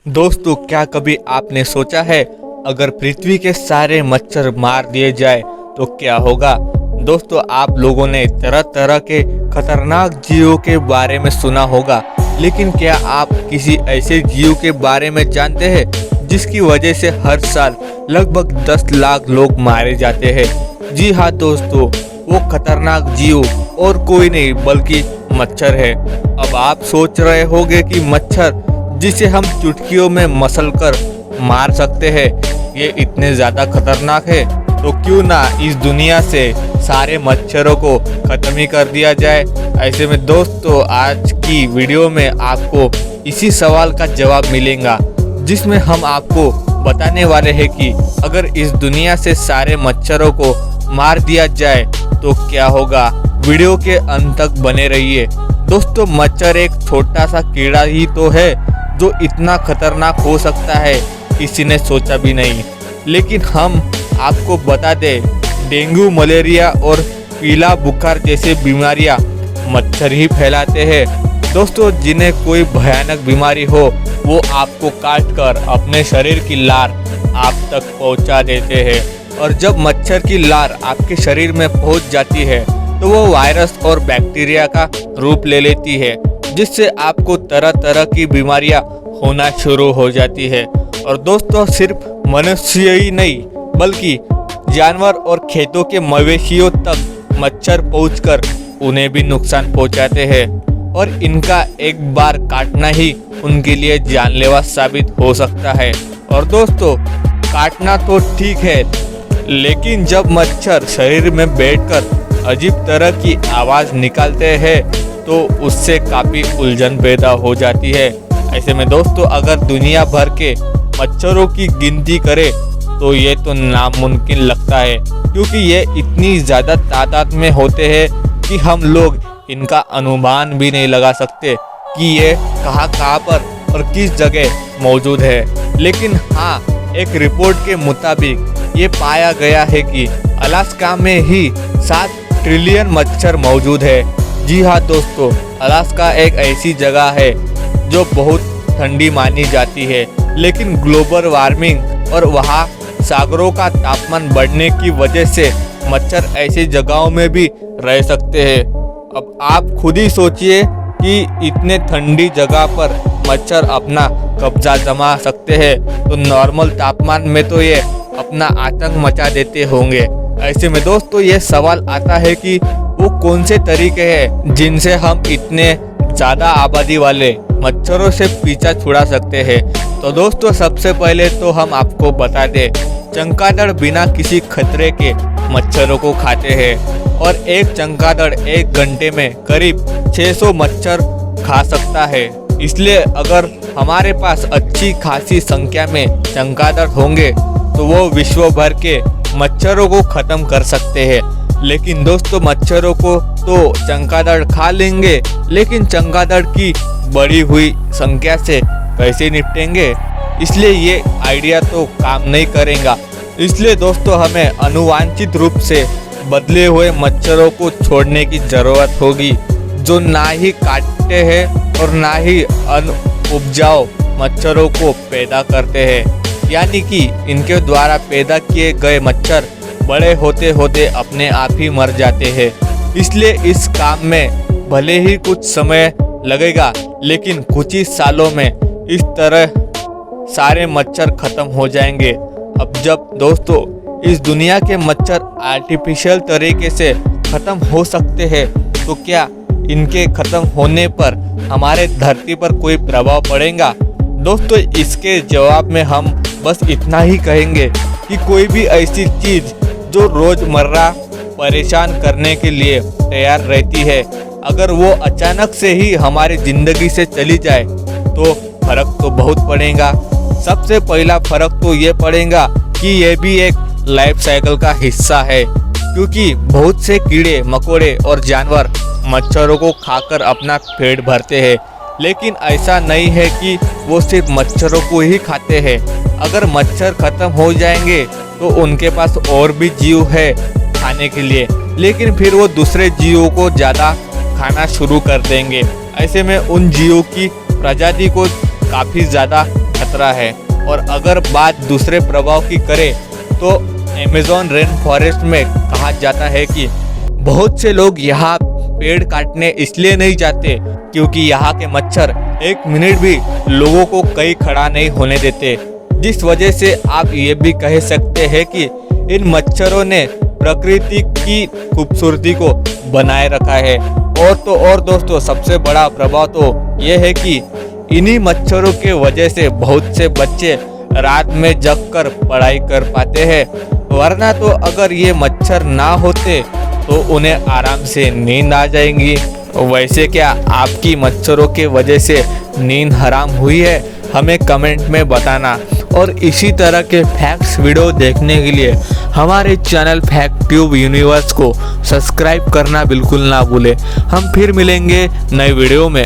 दोस्तों, क्या कभी आपने सोचा है अगर पृथ्वी के सारे मच्छर मार दिए जाए तो क्या होगा। दोस्तों, आप लोगों ने तरह तरह के खतरनाक जीवों के बारे में सुना होगा, लेकिन क्या आप किसी ऐसे जीव के बारे में जानते हैं जिसकी वजह से हर साल लगभग 10 लाख लोग मारे जाते हैं। जी हाँ दोस्तों, वो खतरनाक जीव और कोई नहीं बल्कि मच्छर है। अब आप सोच रहे होंगे कि मच्छर जिसे हम चुटकियों में मसल कर मार सकते हैं, ये इतने ज़्यादा खतरनाक है, तो क्यों ना इस दुनिया से सारे मच्छरों को ख़त्म ही कर दिया जाए। ऐसे में दोस्तों, आज की वीडियो में आपको इसी सवाल का जवाब मिलेगा, जिसमें हम आपको बताने वाले हैं कि अगर इस दुनिया से सारे मच्छरों को मार दिया जाए तो क्या होगा। वीडियो के अंत तक बने रहिए। दोस्तों, मच्छर एक छोटा सा कीड़ा ही तो है जो इतना खतरनाक हो सकता है, किसी ने सोचा भी नहीं। लेकिन हम आपको बता दें, डेंगू, मलेरिया और पीला बुखार जैसे बीमारियां मच्छर ही फैलाते हैं। दोस्तों, जिन्हें कोई भयानक बीमारी हो वो आपको काट कर अपने शरीर की लार आप तक पहुंचा देते हैं, और जब मच्छर की लार आपके शरीर में पहुंच जाती है तो वो वायरस और बैक्टीरिया का रूप ले लेती है, जिससे आपको तरह तरह की बीमारियां होना शुरू हो जाती है। और दोस्तों, सिर्फ मनुष्य ही नहीं बल्कि जानवर और खेतों के मवेशियों तक मच्छर पहुंचकर उन्हें भी नुकसान पहुंचाते हैं, और इनका एक बार काटना ही उनके लिए जानलेवा साबित हो सकता है। और दोस्तों, काटना तो ठीक है, लेकिन जब मच्छर शरीर में बैठकर अजीब तरह की आवाज़ निकालते हैं तो उससे काफ़ी उलझन पैदा हो जाती है। ऐसे में दोस्तों, अगर दुनिया भर के मच्छरों की गिनती करें तो ये तो नामुमकिन लगता है, क्योंकि ये इतनी ज़्यादा तादाद में होते हैं कि हम लोग इनका अनुमान भी नहीं लगा सकते कि ये कहाँ पर और किस जगह मौजूद है। लेकिन हाँ, एक रिपोर्ट के मुताबिक ये पाया गया है कि अलास्का में ही 7 ट्रिलियन मच्छर मौजूद है। जी हाँ दोस्तों, अलास्का एक ऐसी जगह है जो बहुत ठंडी मानी जाती है, लेकिन ग्लोबल वार्मिंग और वहाँ सागरों का तापमान बढ़ने की वजह से मच्छर ऐसी जगहों में भी रह सकते हैं। अब आप खुद ही सोचिए कि इतने ठंडी जगह पर मच्छर अपना कब्जा जमा सकते हैं, तो नॉर्मल तापमान में तो ये अपना आतंक मचा देते होंगे। ऐसे में दोस्तों, ये सवाल आता है कि वो कौन से तरीके हैं जिनसे हम इतने ज़्यादा आबादी वाले मच्छरों से पीछा छुड़ा सकते हैं। तो दोस्तों, सबसे पहले तो हम आपको बता दें, चमगादड़ बिना किसी खतरे के मच्छरों को खाते हैं, और एक चमगादड़ 1 घंटे में करीब 600 मच्छर खा सकता है। इसलिए अगर हमारे पास अच्छी खासी संख्या में चमगादड़ होंगे तो वो विश्व भर के मच्छरों को ख़त्म कर सकते हैं। लेकिन दोस्तों, मच्छरों को तो चमगादड़ खा लेंगे, लेकिन चमगादड़ की बढ़ी हुई संख्या से कैसे निपटेंगे। इसलिए ये आइडिया तो काम नहीं करेगा। इसलिए दोस्तों, हमें अनुवांछित रूप से बदले हुए मच्छरों को छोड़ने की ज़रूरत होगी, जो ना ही काटते हैं और ना ही उपजाऊ मच्छरों को पैदा करते हैं। यानी कि इनके द्वारा पैदा किए गए मच्छर बड़े होते होते अपने आप ही मर जाते हैं। इसलिए इस काम में भले ही कुछ समय लगेगा, लेकिन कुछ ही सालों में इस तरह सारे मच्छर खत्म हो जाएंगे। अब जब दोस्तों इस दुनिया के मच्छर आर्टिफिशियल तरीके से ख़त्म हो सकते हैं, तो क्या इनके ख़त्म होने पर हमारे धरती पर कोई प्रभाव पड़ेगा। दोस्तों, इसके जवाब में हम बस इतना ही कहेंगे कि कोई भी ऐसी चीज़ जो रोज़मर्रा परेशान करने के लिए तैयार रहती है, अगर वो अचानक से ही हमारी ज़िंदगी से चली जाए तो फ़र्क तो बहुत पड़ेगा। सबसे पहला फ़र्क तो ये पड़ेगा कि ये भी एक लाइफ साइकिल का हिस्सा है, क्योंकि बहुत से कीड़े मकोड़े और जानवर मच्छरों को खाकर अपना पेट भरते हैं। लेकिन ऐसा नहीं है कि वो सिर्फ मच्छरों को ही खाते हैं। अगर मच्छर ख़त्म हो जाएंगे तो उनके पास और भी जीव है खाने के लिए, लेकिन फिर वो दूसरे जीवों को ज़्यादा खाना शुरू कर देंगे। ऐसे में उन जीवों की प्रजाति को काफ़ी ज़्यादा खतरा है। और अगर बात दूसरे प्रभाव की करें तो अमेज़न रेन फॉरेस्ट में कहा जाता है कि बहुत से लोग यहाँ पेड़ काटने इसलिए नहीं जाते क्योंकि यहाँ के मच्छर एक मिनट भी लोगों को कहीं खड़ा नहीं होने देते, जिस वजह से आप ये भी कह सकते हैं कि इन मच्छरों ने प्रकृति की खूबसूरती को बनाए रखा है। और तो और दोस्तों, सबसे बड़ा प्रभाव तो ये है कि इन्हीं मच्छरों के वजह से बहुत से बच्चे रात में जगकर पढ़ाई कर पाते हैं, वरना तो अगर ये मच्छर ना होते तो उन्हें आराम से नींद आ जाएंगी। वैसे क्या आपकी मच्छरों के वजह से नींद हराम हुई है? हमें कमेंट में बताना। और इसी तरह के फैक्ट्स वीडियो देखने के लिए हमारे चैनल फैक्ट ट्यूब यूनिवर्स को सब्सक्राइब करना बिल्कुल ना भूलें। हम फिर मिलेंगे नए वीडियो में।